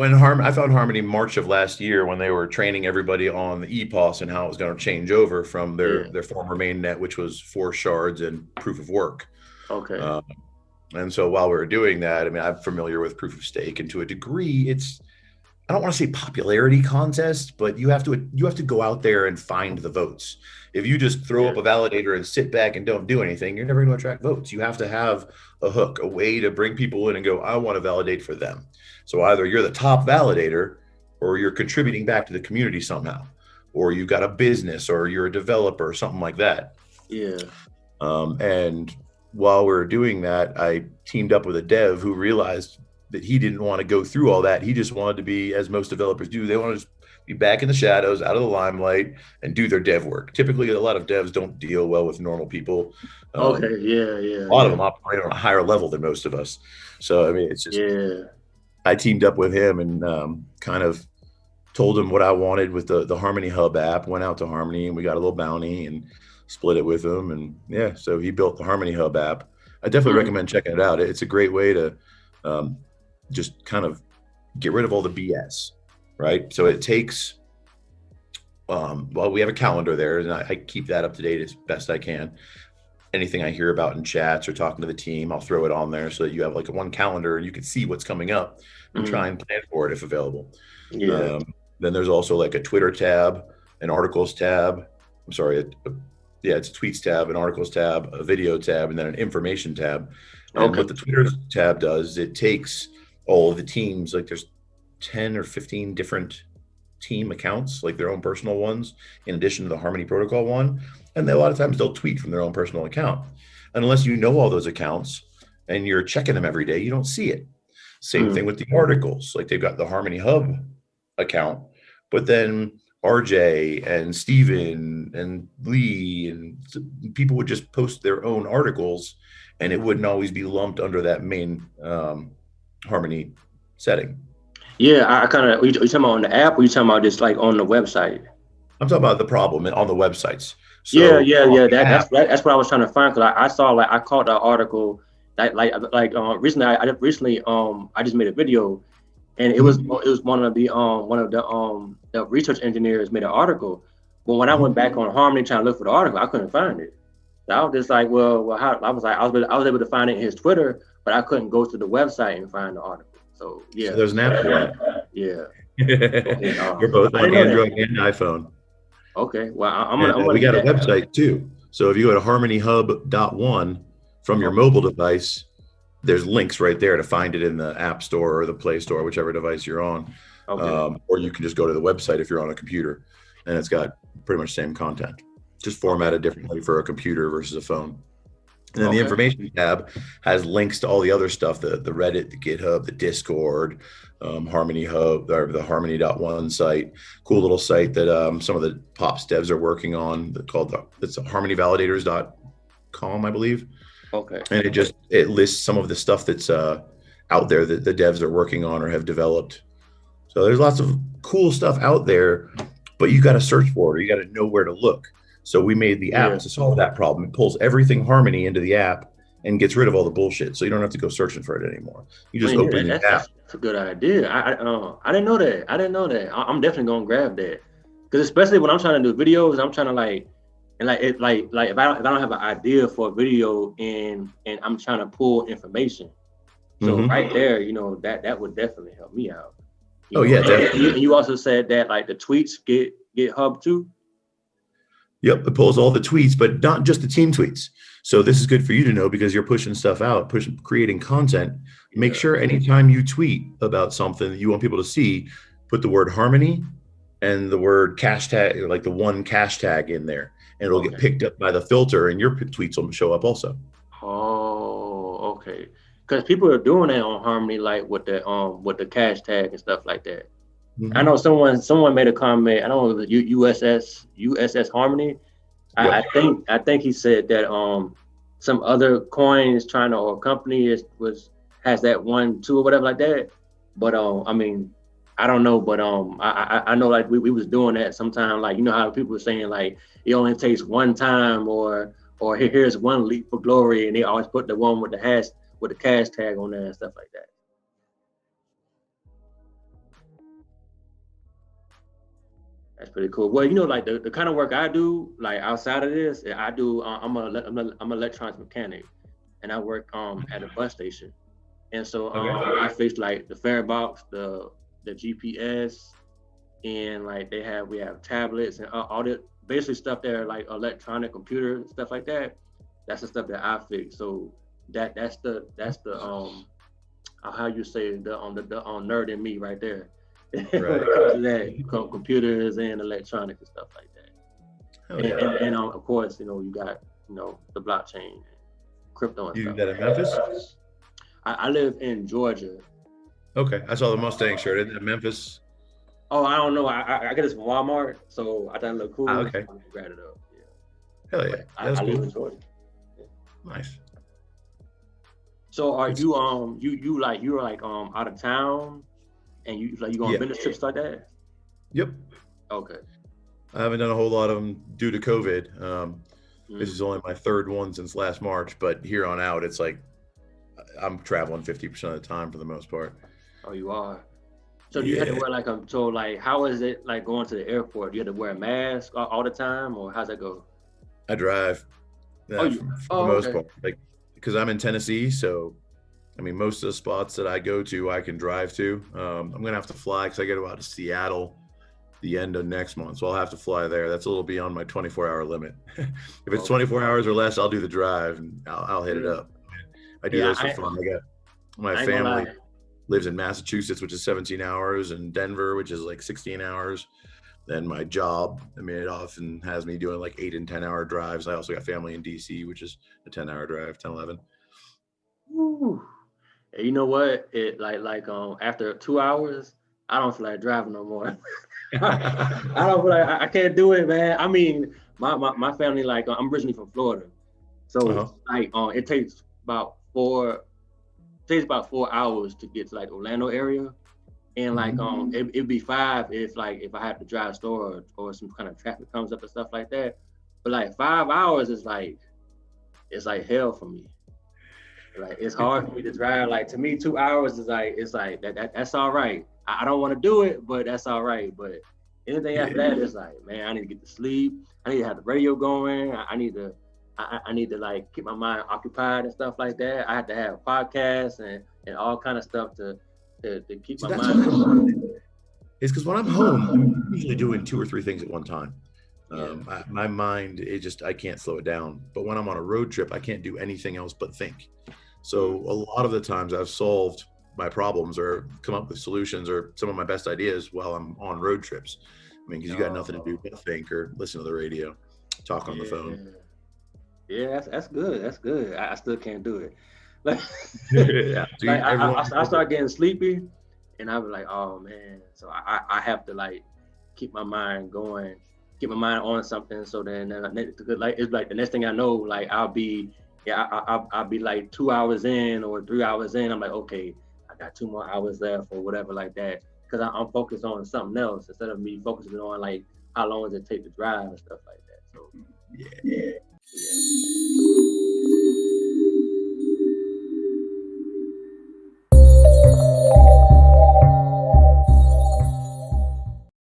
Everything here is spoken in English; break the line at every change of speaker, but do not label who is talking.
I found Harmony March of last year when they were training everybody on the EPOS and how it was going to change over from
Yeah.
their former mainnet, which was 4 shards and proof of work.
Okay.
Um, and so while we were doing that, I mean, I'm familiar with proof of stake, and to a degree, it's I don't want to say popularity contest, but you have to go out there and find the votes. If you just throw
Yeah.
up a validator and sit back and don't do anything, you're never going to attract votes. You have to have a hook, a way to bring people in and go, I want to validate for them. So either you're the top validator or you're contributing back to the community somehow, or you got a business or you're a developer or something like that.
Yeah.
And while we were doing that, I teamed up with a dev who realized that he didn't want to go through all that. He just wanted to be, as most developers do, they want to just be back in the shadows, out of the limelight, and do their dev work. Typically, a lot of devs don't deal well with normal people.
Okay.
A
Yeah. Yeah.
lot of
Yeah.
them operate on a higher level than most of us. So, I mean, it's just,
Yeah.
I teamed up with him and kind of told him what I wanted with the Harmony Hub app, went out to Harmony and we got a little bounty and split it with him. And yeah, so he built the Harmony Hub app. I definitely
Mm.
recommend checking it out. It's a great way to um, just kind of get rid of all the BS, right? So it takes, well, we have a calendar there and I keep that up to date as best I can. Anything I hear about in chats or talking to the team, I'll throw it on there so that you have like a one calendar and you can see what's coming up and try
Mm.
and plan for it if available.
Yeah.
Um, then there's also like a Twitter tab, an articles tab. I'm sorry, yeah, it's a tweets tab, an articles tab, a video tab, and then an information tab. And
Okay.
what the Twitter tab does, is it takes all of the teams, like there's 10 or 15 different team accounts, like their own personal ones, in addition to the Harmony Protocol one. And they, a lot of times they'll tweet from their own personal account. And unless you know all those accounts and you're checking them every day, you don't see it. Same thing
Mm.
with the articles. Like they've got the Harmony Hub account, but then RJ and Steven and Lee and people would just post their own articles and it wouldn't always be lumped under that main Harmony setting.
Yeah. I kind of. You talking about on the app, or you talking about just like on the website?
I'm talking about the problem on the websites.
Yeah.
So
Yeah.
on
Yeah.
the app,
That's what I was trying to find because I saw like I caught the article recently. I just made a video and
mhm.
it was one of the research engineers made an article. But when I went
Mhm.
back on Harmony trying to look for the article, I couldn't find it. So I was just like, well, how? I was able to find it in his Twitter, but I couldn't go to the website and find the article. So
So
yeah,
there's an app for that.
yeah, okay.
We're both
I
on
didn't know that.
Android and iPhone.
Okay, well,
And
I'm
we
gonna do
got a
that.
website too. So if you go to harmonyhub.one from your
Okay,
mobile device, there's links right there to find it in the App Store or the Play Store, whichever device you're on.
okay,
Or you can just go to the website if you're on a computer, and it's got pretty much the same content, just
okay,
formatted differently for a computer versus a phone. And then the
okay,
information tab has links to all the other stuff, the Reddit, the GitHub, the Discord, Harmony Hub, or the Harmony.one site. Cool little site that some of the Pops devs are working on called it's harmonyvalidators.com, I believe.
okay.
And it lists some of the stuff that's out there that the devs are working on or have developed. So there's lots of cool stuff out there, but you got to search for it. You got to know where to look. So we made the app
Yeah.
to solve that problem. It pulls everything Harmony into the app and gets rid of all the bullshit. So you don't have to go searching for it anymore. You just
Man, yeah,
open the app.
that's a good idea. I didn't know that. I didn't know that. I'm definitely gonna grab that because especially when I'm trying to do videos, I'm trying to like and like if I don't have an idea for a video and I'm trying to pull information. So
Mm-hmm.
right there, that would definitely help me out.
Oh yeah,
And
definitely.
you also said that like the tweets get hub too.
Yep, it pulls all the tweets, but not just the team tweets. So this is good for you to know because you're pushing stuff out, creating content. Make
Yeah.
sure anytime you tweet about something that you want people to see, put the word harmony and the word cash tag, or like the one cash tag in there, and it'll get
Okay.
picked up by the filter, and your tweets will show up also.
Oh, okay. Because people are doing that on Harmony, like with the cash tag and stuff like that. I know
Mm-hmm.
someone made a comment. I don't know if it was USS Harmony.
Yep.
I think he said that some other coin is trying to or company has that one too or whatever like that. But I mean I don't know, but I know like we was doing that sometime like you know how people were saying like it only takes one time or here's one leap for glory and they always put the one with the cash tag on there and stuff like that. That's pretty cool. Well, you know, like the kind of work I do, like outside of this, I do. I'm an electronics mechanic, and I work at a bus station. And so
Okay.
I fix like the fare box, the GPS, and like we have tablets and all the basically stuff that are like electronic computer stuff like that. That's the stuff that I fix. So that's the how you say the nerd in me right there. When
Right.
it comes to that, computers and electronics and stuff like that.
Hell yeah.
And of course, you know, you got, you know, the blockchain and crypto and
You do
stuff.
that in Memphis?
I live in Georgia.
Okay. I saw the Mustang shirt in Memphis.
Oh, I don't know. I got this from Walmart, so I thought it looked
Ah,
cool.
okay.
I grabbed it up. Yeah,
Hell yeah.
but
That's
I live
cool.
in Georgia. Yeah.
Nice.
So are
Good
you
stuff.
you're like out of town and you go on
Yeah.
business trips like that?
Yep.
Okay.
I haven't done a whole lot of them due to COVID. This is
Mm.
only my third one since last March, but here on out, it's like I'm traveling 50% of the time for the most part.
Oh, you are. So do you have to
Yeah.
wear like so like how is it like going to the airport? Do you have to wear a mask all the time, or how's that go?
I drive
Oh,
for the
oh,
most
okay.
part, like because I'm in Tennessee. So, I mean, most of the spots that I go to, I can drive to. I'm gonna have to fly because I got to go out to Seattle the end of next month, so I'll have to fly there. That's a little beyond my 24-hour limit. If it's
Okay.
24 hours or less, I'll do the drive and I'll hit it
Yeah.
up. I do
Yeah,
those for fun. I got my
I ain't gonna
family
lie.
lives in Massachusetts, which is 17 hours, and Denver, which is like 16 hours. Then my job, I mean, it often has me doing like 8 and 10 hour drives. I also got family in DC, which is a 10-hour drive, 10, 11.
Woo. And you know what? It after 2 hours, I don't feel like driving no more. I don't feel like I can't do it, man. I mean, my family like I'm originally from Florida, so
Uh-huh.
like it takes about 4 hours to get to like Orlando area, and like
Mhm.
it'd be five if I have to drive a store or some kind of traffic comes up and stuff like that. But like 5 hours is like it's like hell for me. Like it's hard for me to drive. Like to me, 2 hours is like it's like that's all right. I don't want to do it, but that's all right. But anything after
Yeah.
that is like, man, I need to get to sleep. I need to have the radio going. I need to like keep my mind occupied and stuff like that. I have to have podcasts and all kind of stuff to keep
See,
my
that's what I
mind.
find is because when I'm home, I'm usually doing two or three things at one time.
Yeah.
My mind, I can't slow it down. But when I'm on a road trip, I can't do anything else but think. So
Mm.
a lot of the times I've solved my problems or come up with solutions or some of my best ideas while I'm on road trips. I mean, because you got nothing to do
Oh,
but think or listen to the radio, talk on the phone.
yeah. Yeah, that's good. That's good. I still can't do it. Like,
Yeah. See,
like
everyone's
I start
different.
getting sleepy, and I be like, oh man. So I have to like keep my mind going, keep my mind on something. So then like it's like the next thing I know, like I'll be like 2 hours in or 3 hours in. I'm like, okay, I got 2 more hours left or whatever like that, because I'm focused on something else instead of me focusing on like how long does it take to drive and stuff like that. So
Yeah.
yeah.